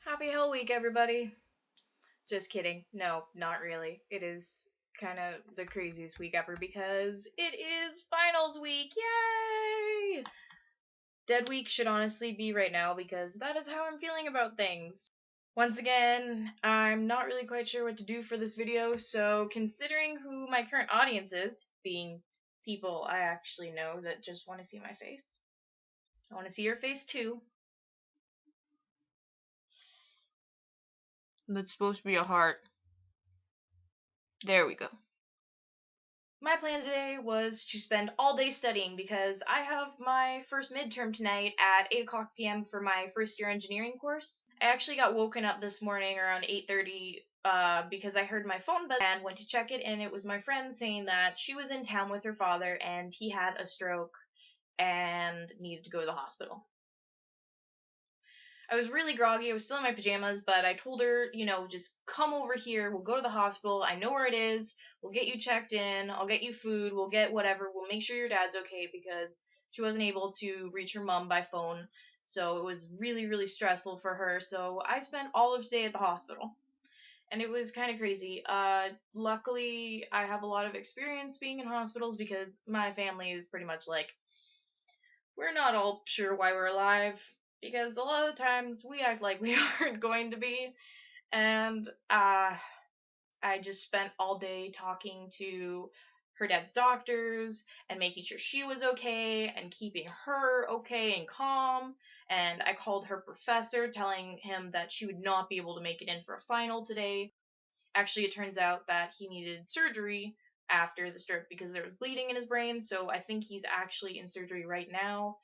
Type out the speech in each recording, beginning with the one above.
Happy Hell Week, everybody. Just kidding. No, not really. It is kind of the craziest week ever because it is finals week. Yay! Dead week should honestly be right now because that is how I'm feeling about things. Once again, I'm not really quite sure what to do for this video, so considering who my current audience is, being people I actually know that just want to see my face, I want to see your face too. That's supposed to be a heart. There we go. My plan today was to spend all day studying because I have my first midterm tonight at 8 o'clock p.m. for my first year engineering course. I actually got woken up this morning around 8:30 because I heard my phone buzz and went to check it, and it was my friend saying that she was in town with her father and he had a stroke and needed to go to the hospital. I was really groggy. I was still in my pajamas, but I told her, just come over here. We'll go to the hospital. I know where it is. We'll get you checked in. I'll get you food. We'll get whatever. We'll make sure your dad's okay because she wasn't able to reach her mom by phone. So it was really, really stressful for her. So I spent all of today at the hospital. And it was kind of crazy. Luckily, I have a lot of experience being in hospitals because my family is pretty much like, we're not all sure why we're alive because a lot of the times we act like we aren't going to be. And I just spent all day talking to her dad's doctors and making sure she was okay and keeping her okay and calm. And I called her professor telling him that she would not be able to make it in for a final today. Actually, it turns out that he needed surgery after the stroke because there was bleeding in his brain, so I think he's actually in surgery right now.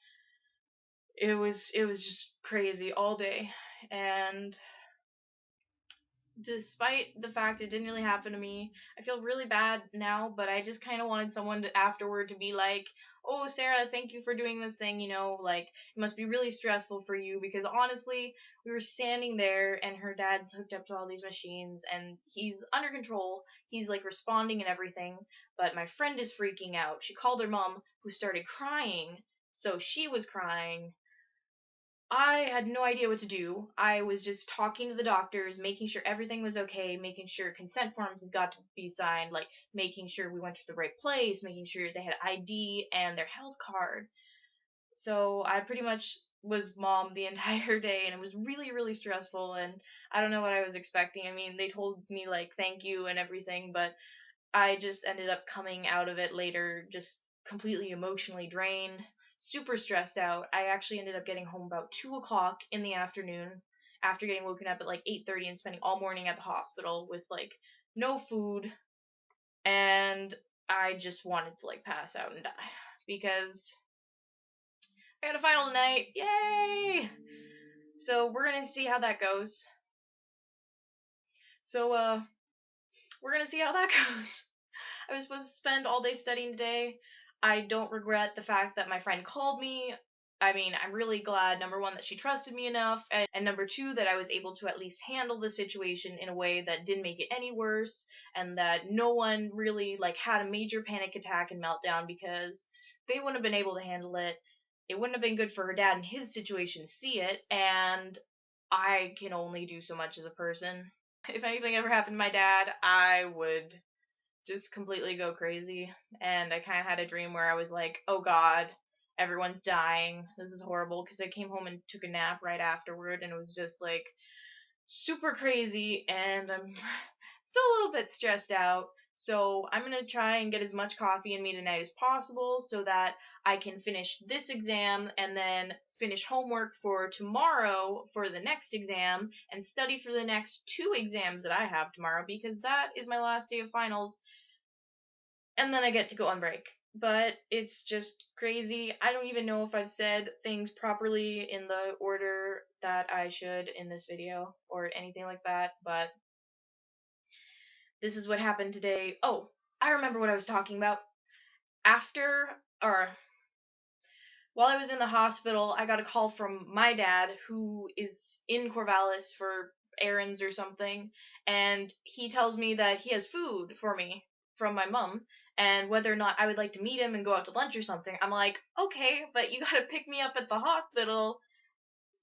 It was just crazy all day, and despite the fact it didn't really happen to me, I feel really bad now, but I just kind of wanted someone to afterward to be like, oh, Sarah, thank you for doing this thing, like, it must be really stressful for you, because honestly, we were standing there, and her dad's hooked up to all these machines, and he's under control, he's, like, responding and everything, but my friend is freaking out. She called her mom, who started crying, so she was crying. I had no idea what to do. I was just talking to the doctors, making sure everything was okay, making sure consent forms had got to be signed, like making sure we went to the right place, making sure they had ID and their health card. So I pretty much was mom the entire day, and it was really, really stressful, and I don't know what I was expecting. I mean, they told me, like, thank you and everything, but I just ended up coming out of it later just completely emotionally drained, super stressed out. I actually ended up getting home about 2 o'clock in the afternoon after getting woken up at like 8:30 and spending all morning at the hospital with like no food, and I just wanted to like pass out and die because I got a final tonight. Yay! So we're gonna see how that goes. So we're gonna see how that goes. I was supposed to spend all day studying today. I don't regret the fact that my friend called me. I mean, I'm really glad, number one, that she trusted me enough, and number two, that I was able to at least handle the situation in a way that didn't make it any worse, and that no one really, like, had a major panic attack and meltdown, because they wouldn't have been able to handle it. It wouldn't have been good for her dad in his situation to see it, and I can only do so much as a person. If anything ever happened to my dad, I would just completely go crazy. And I kind of had a dream where I was like, oh god, everyone's dying. This is horrible. Because I came home and took a nap right afterward, and it was just like super crazy. And I'm still a little bit stressed out. So I'm going to try and get as much coffee in me tonight as possible so that I can finish this exam and then finish homework for tomorrow for the next exam and study for the next 2 exams that I have tomorrow, because that is my last day of finals, and then I get to go on break. But it's just crazy. I don't even know if I've said things properly in the order that I should in this video or anything like that, but this is what happened today. Oh, I remember what I was talking about. After, or while I was in the hospital, I got a call from my dad, who is in Corvallis for errands or something, and he tells me that he has food for me from my mom, and whether or not I would like to meet him and go out to lunch or something. I'm like, okay, but you gotta pick me up at the hospital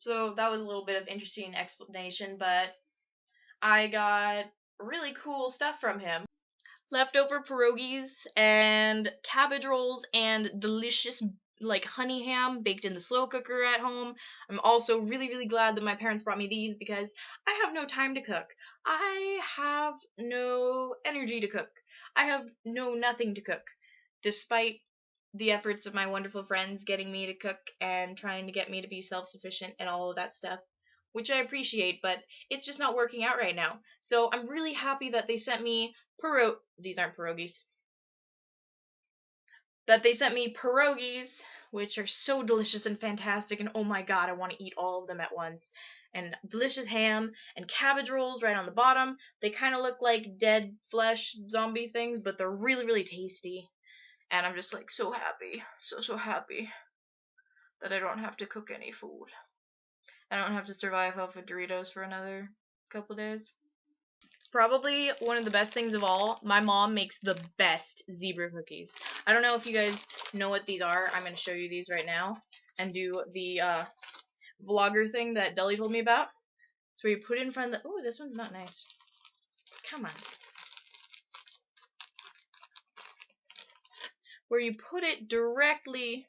So that was a little bit of interesting explanation, but I got really cool stuff from him. Leftover pierogies and cabbage rolls and delicious like honey ham baked in the slow cooker at home. I'm also really glad that my parents brought me these because I have no time to cook. I have no energy to cook. I have no nothing to cook. Despite the efforts of my wonderful friends getting me to cook and trying to get me to be self-sufficient and all of that stuff, which I appreciate, but it's just not working out right now. So I'm really happy that they sent me these aren't pierogies. That they sent me pierogies, which are so delicious and fantastic, and oh my god, I want to eat all of them at once. And delicious ham and cabbage rolls right on the bottom. They kind of look like dead flesh zombie things, but they're really tasty. And I'm just like so happy, so happy that I don't have to cook any food. I don't have to survive off of Doritos for another couple days. Probably one of the best things of all, my mom makes the best zebra cookies. I don't know if you guys know what these are. I'm going to show you these right now and do the vlogger thing that Deli told me about. It's where you put it in front of the... Ooh, this one's not nice. Come on. Where you put it directly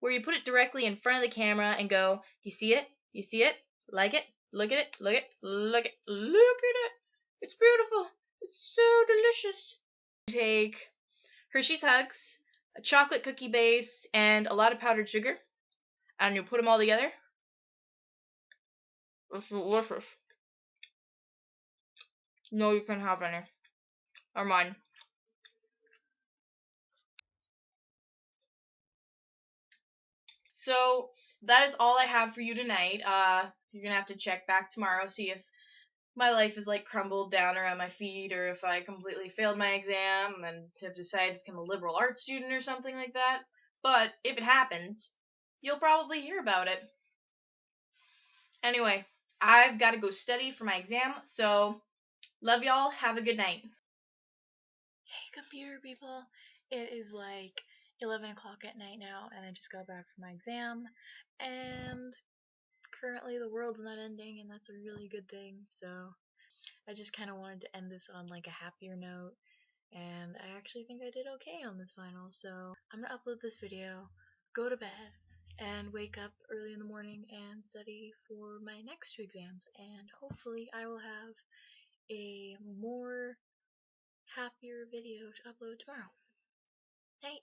in front of the camera and go, you see it? You see it? Like it? Look at it? Look at it? Look at it! It's beautiful! It's so delicious! Take Hershey's Hugs, a chocolate cookie base, and a lot of powdered sugar, and you put them all together. It's delicious. No, you can have any. Or mine. So that is all I have for you tonight. You're gonna have to check back tomorrow, see if my life is like crumbled down around my feet, or if I completely failed my exam and have decided to become a liberal arts student or something like that. But if it happens, you'll probably hear about it. Anyway, I've got to go study for my exam, so love y'all. Have a good night. Hey, computer people. It is like 11 o'clock at night now, and I just got back from my exam, and currently the world's not ending, and that's a really good thing, so I just kind of wanted to end this on like a happier note, and I actually think I did okay on this final, so I'm gonna upload this video, go to bed, and wake up early in the morning and study for my next 2 exams, and hopefully I will have a more happier video to upload tomorrow. Night!